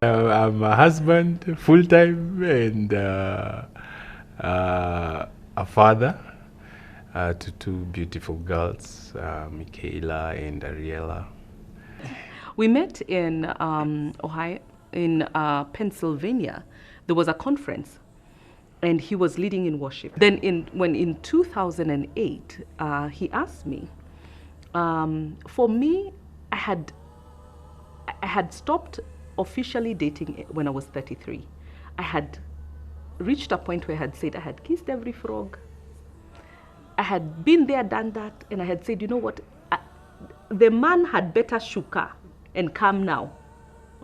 I'm a husband, full-time, and a father to two beautiful girls, Michaela and Ariella. We met in Ohio, in Pennsylvania. There was a conference, and he was leading in worship. Then, in 2008, he asked me. For me, I had stopped officially dating when I was 33. I had reached a point where I had said I had kissed every frog. I had been there, done that, and I had said, you know what, the man had better shuka and come now,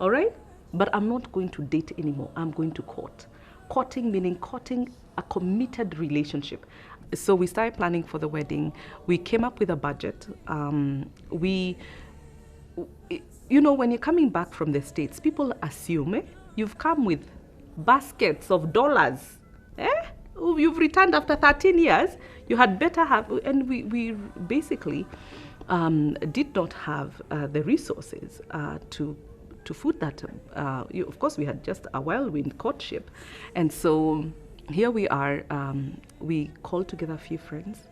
all right? But I'm not going to date anymore. I'm going to court. Courting meaning courting a committed relationship. So we started planning for the wedding. We came up with a budget. You know, when you're coming back from the States, people assume you've come with baskets of dollars. You've returned after 13 years. You had better have, and we basically did not have the resources to foot that. Of course, we had just a whirlwind courtship. And so here we are. We called together a few friends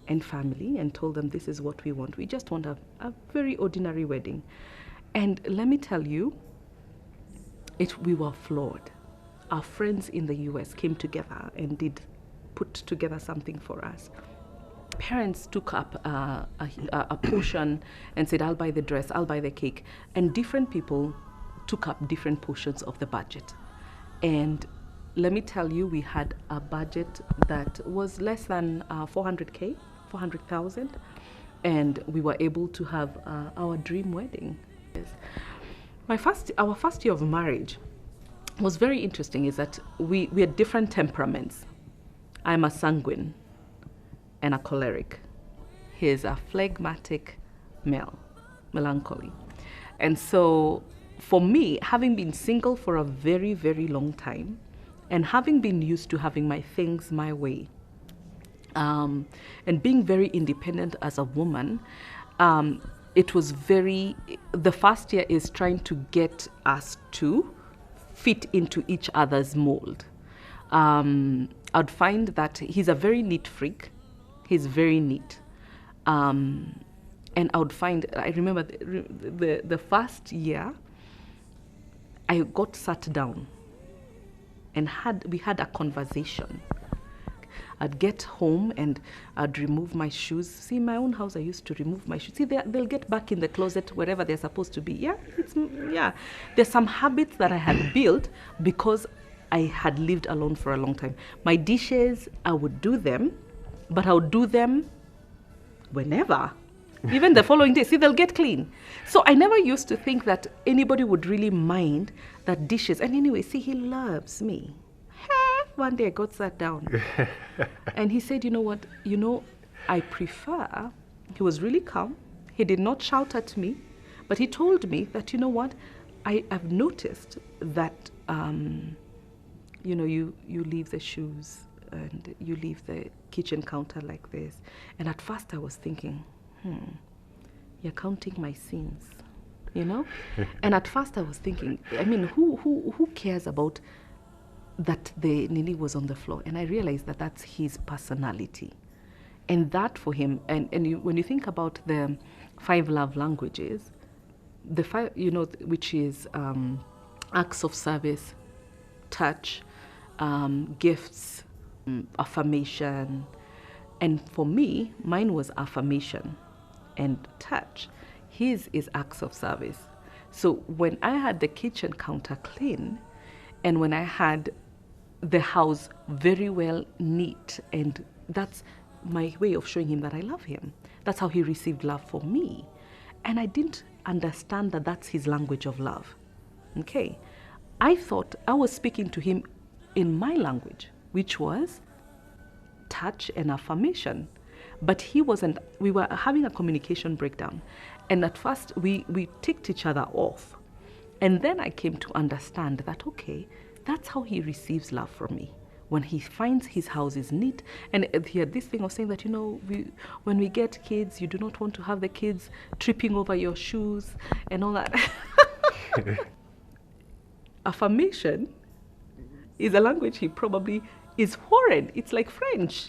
and family and told them this is what we want. We just want a very ordinary wedding. And let me tell you, we were floored. Our friends in the US came together and did put together something for us. Parents took up a portion and said, I'll buy the dress, I'll buy the cake. And different people took up different portions of the budget. And let me tell you, we had a budget that was less than 400,000. And we were able to have our dream wedding. Our first year of marriage was very interesting is that we had different temperaments. I'm a sanguine and a choleric. He's a phlegmatic male, melancholy. And so for me, having been single for a very, very long time and having been used to having my things my way, and being very independent as a woman, it was the first year is trying to get us to fit into each other's mold. I'd find that he's a very neat freak. He's very neat. And I remember the first year, I got sat down and we had a conversation. I'd get home and I'd remove my shoes. See, in my own house, I used to remove my shoes. See, they'll get back in the closet wherever they're supposed to be. Yeah. There's some habits that I had built because I had lived alone for a long time. My dishes, I would do them, but I would do them whenever. Even the following day, see, they'll get clean. So I never used to think that anybody would really mind that dishes. And anyway, see, he loves me. One day I got sat down and he said, you know what, I prefer, he was really calm. He did not shout at me, but he told me that, you know what, I've noticed that, you leave the shoes and you leave the kitchen counter like this. And at first I was thinking, you're counting my sins, And at first I was thinking, I mean, who cares about that the Nini was on the floor? And I realized that that's his personality. And that for him, when you think about the 5 love languages, the 5, which is acts of service, touch, gifts, affirmation. And for me, mine was affirmation and touch. His is acts of service. So when I had the kitchen counter clean, and when I had the house very well neat, and that's my way of showing him that I love him. That's how he received love for me. And I didn't understand that that's his language of love. Okay. I thought I was speaking to him in my language, which was touch and affirmation. But he wasn't. We were having a communication breakdown. And at first we ticked each other off. And then I came to understand that, okay, that's how he receives love from me. When he finds his house is neat. And he had this thing of saying that, when we get kids, you do not want to have the kids tripping over your shoes and all that. affirmation is a language he probably is foreign. It's like French,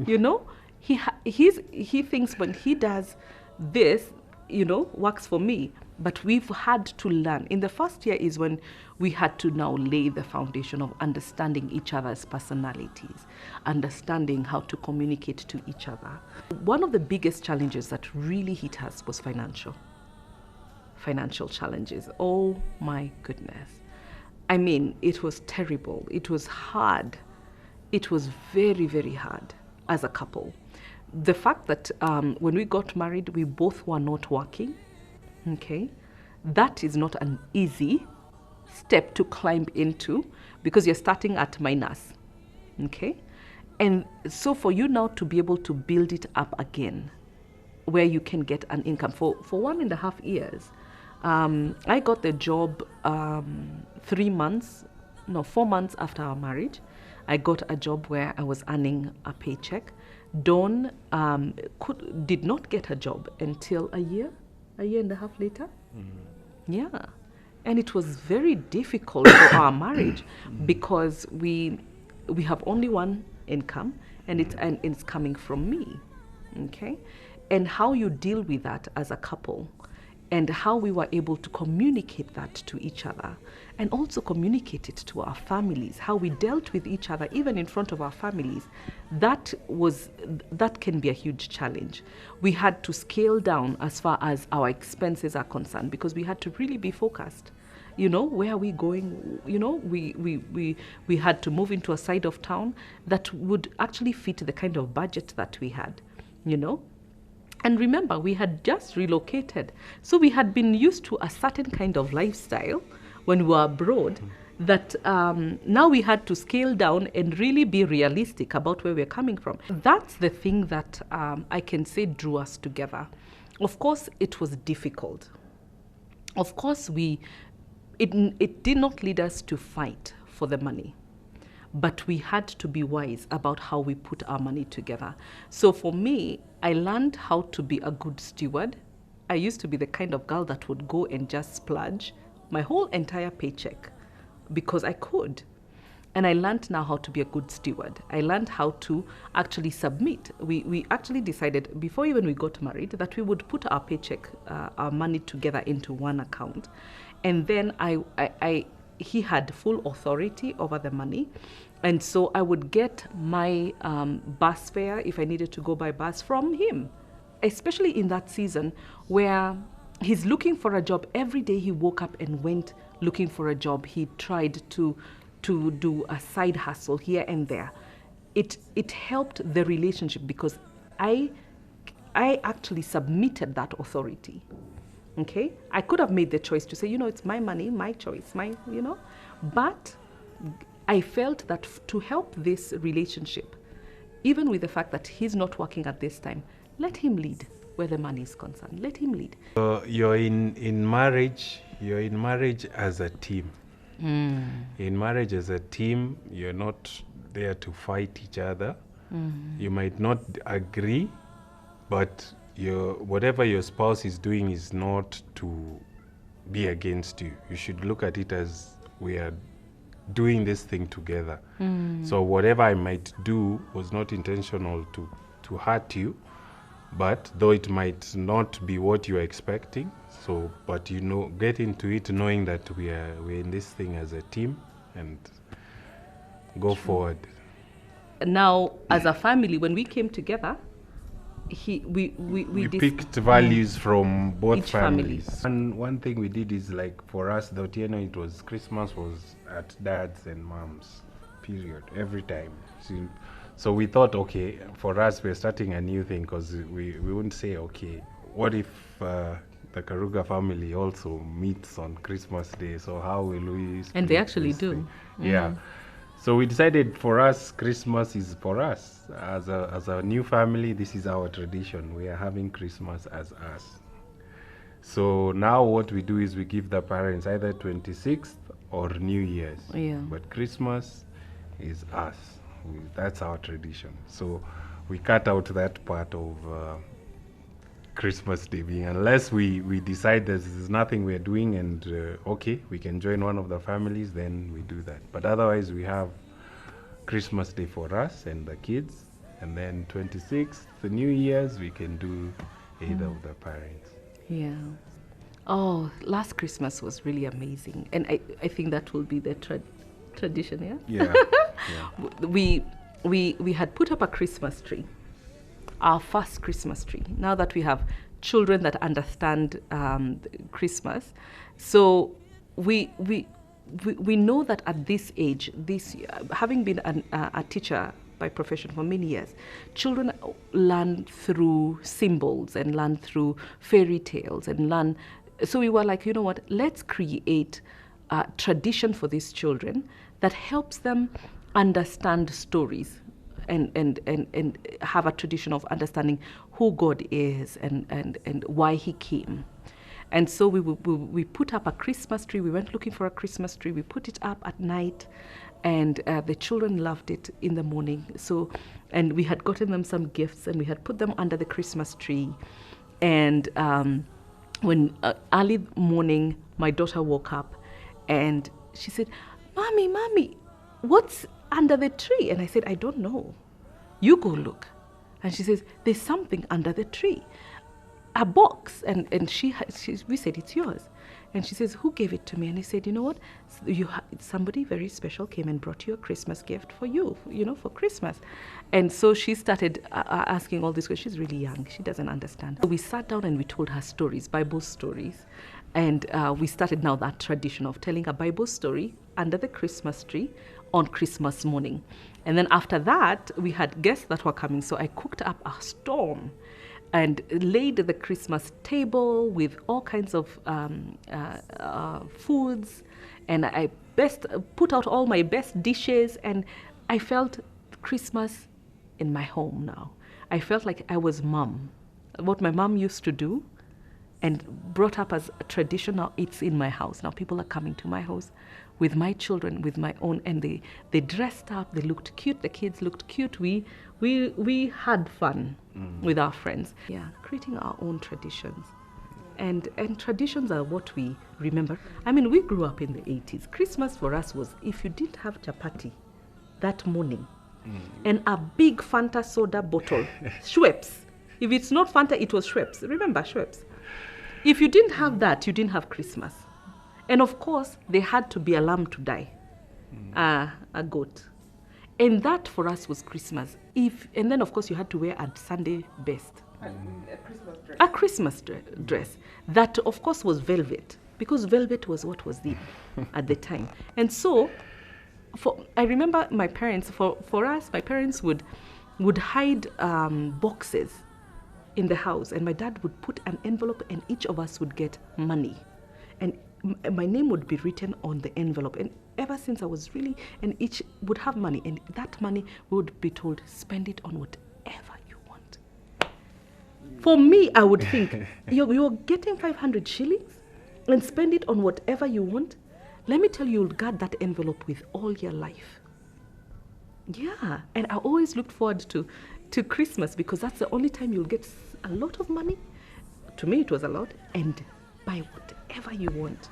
you know. He thinks when he does this, you know, works for me. But we've had to learn. In the first year is when we had to now lay the foundation of understanding each other's personalities, understanding how to communicate to each other. One of the biggest challenges that really hit us was financial challenges. Oh my goodness. I mean, it was terrible. It was hard. It was very, very hard as a couple. The fact that when we got married, we both were not working, okay, that is not an easy step to climb into because you're starting at minus, okay? And so for you now to be able to build it up again, where you can get an income. For 1.5 years, I got the job 4 months after our marriage. I got a job where I was earning a paycheck. Dawn did not get a job until a year and a half later. Mm-hmm. Yeah. And it was very difficult for our marriage because we have only one income and it's coming from me. Okay? And how you deal with that as a couple and how we were able to communicate that to each other and also communicate it to our families, how we dealt with each other even in front of our families, that can be a huge challenge. We had to scale down as far as our expenses are concerned because we had to really be focused. You know, where are we going? You know, we had to move into a side of town that would actually fit the kind of budget that we had, you know. And remember, we had just relocated. So we had been used to a certain kind of lifestyle when we were abroad that now we had to scale down and really be realistic about where we're coming from. That's the thing that I can say drew us together. Of course, it was difficult. Of course, it did not lead us to fight for the money. But we had to be wise about how we put our money together. So for me, I learned how to be a good steward. I used to be the kind of girl that would go and just splurge my whole entire paycheck because I could. And I learned now how to be a good steward. I learned how to actually submit. We actually decided before even we got married that we would put our paycheck, our money together into one account. And then he had full authority over the money. And so I would get my bus fare if I needed to go by bus from him, especially in that season where he's looking for a job. Every day he woke up and went looking for a job. He tried to do a side hustle here and there. It helped the relationship because I actually submitted that authority. Okay, I could have made the choice to say, you know, it's my money, my choice, but I felt that to help this relationship, even with the fact that he's not working at this time, let him lead where the money is concerned. Let him lead. You're in marriage. You're in marriage as a team. In marriage as a team, you're not there to fight each other. You might not agree, but whatever your spouse is doing is not to be against you. You should look at it as we are doing this thing together. So whatever I might do was not intentional to hurt you, but though it might not be what you're expecting, but you know, get into it knowing that we're in this thing as a team and go forward. Now, as a family, when we came together, we picked values from both families. Family. One thing we did is, like, for us, the Otieno, it was Christmas was at dad's and mom's, period, every time. So we thought, okay, for us, we're starting a new thing because we wouldn't say, okay, what if the Karuga family also meets on Christmas Day? So how will we? And they actually do. Yeah. So we decided for us, Christmas is for us. As a new family, this is our tradition. We are having Christmas as us. So now what we do is we give the parents either 26th or New Year's. Yeah. But Christmas is us. That's our tradition. So we cut out that part of Christmas Day being, unless we decide there's nothing we're doing and okay, we can join one of the families, then we do that. But otherwise, we have Christmas Day for us and the kids, and then 26th, the New Year's, we can do either of the parents. Yeah. Oh, last Christmas was really amazing. And I think that will be the tradition, yeah? Yeah. Yeah. We had put up a Christmas tree, our first Christmas tree. Now that we have children that understand Christmas, so we know that at this age, having been a teacher by profession for many years, children learn through symbols and learn through fairy tales and learn. So we were like, you know what, let's create a tradition for these children that helps them understand stories and have a tradition of understanding who God is and why he came. And so we put up a Christmas tree. We went looking for a Christmas tree. We put it up at night, and the children loved it in the morning. So, and we had gotten them some gifts, and we had put them under the Christmas tree. And when early morning, my daughter woke up, and she said, "Mommy, what's under the tree?" And I said, "I don't know. You go look." And she says, "There's something under the tree. A box." And we said, "It's yours." And she says, "Who gave it to me?" And I said, "You know what? Somebody very special came and brought you a Christmas gift for you, for Christmas." And so she started asking all these questions. She's really young. She doesn't understand. So we sat down and we told her stories, Bible stories. And we started now that tradition of telling a Bible story under the Christmas tree on Christmas morning. And then after that, we had guests that were coming. So I cooked up a storm and laid the Christmas table with all kinds of foods. And I put out all my best dishes. And I felt Christmas in my home now. I felt like I was mom. What my mom used to do and brought up as a tradition, now it's in my house. Now people are coming to my house with my children, with my own, and they dressed up, they looked cute, the kids looked cute. We had fun with our friends. Yeah, creating our own traditions. And traditions are what we remember. I mean, we grew up in the 80s. Christmas for us was if you didn't have chapati that morning and a big Fanta soda bottle, Schweppes. If it's not Fanta, it was Schweppes. Remember Schweppes? If you didn't have that, you didn't have Christmas. And of course, there had to be a lamb to die, a goat. And that for us was Christmas. And then, of course, you had to wear a Sunday best. A Christmas dress. A Christmas dress. That, of course, was velvet, because velvet was what was the at the time. And so, I remember my parents, for us, my parents would hide boxes in the house, and my dad would put an envelope, and each of us would get money. And my name would be written on the envelope. And ever since I was and each would have money, and that money would be told, spend it on whatever you want. For me, I would think, you're getting 500 shillings and spend it on whatever you want. Let me tell you, you'll guard that envelope with all your life. Yeah, and I always looked forward to Christmas, because that's the only time you'll get a lot of money. To me, it was a lot, and buy whatever you want.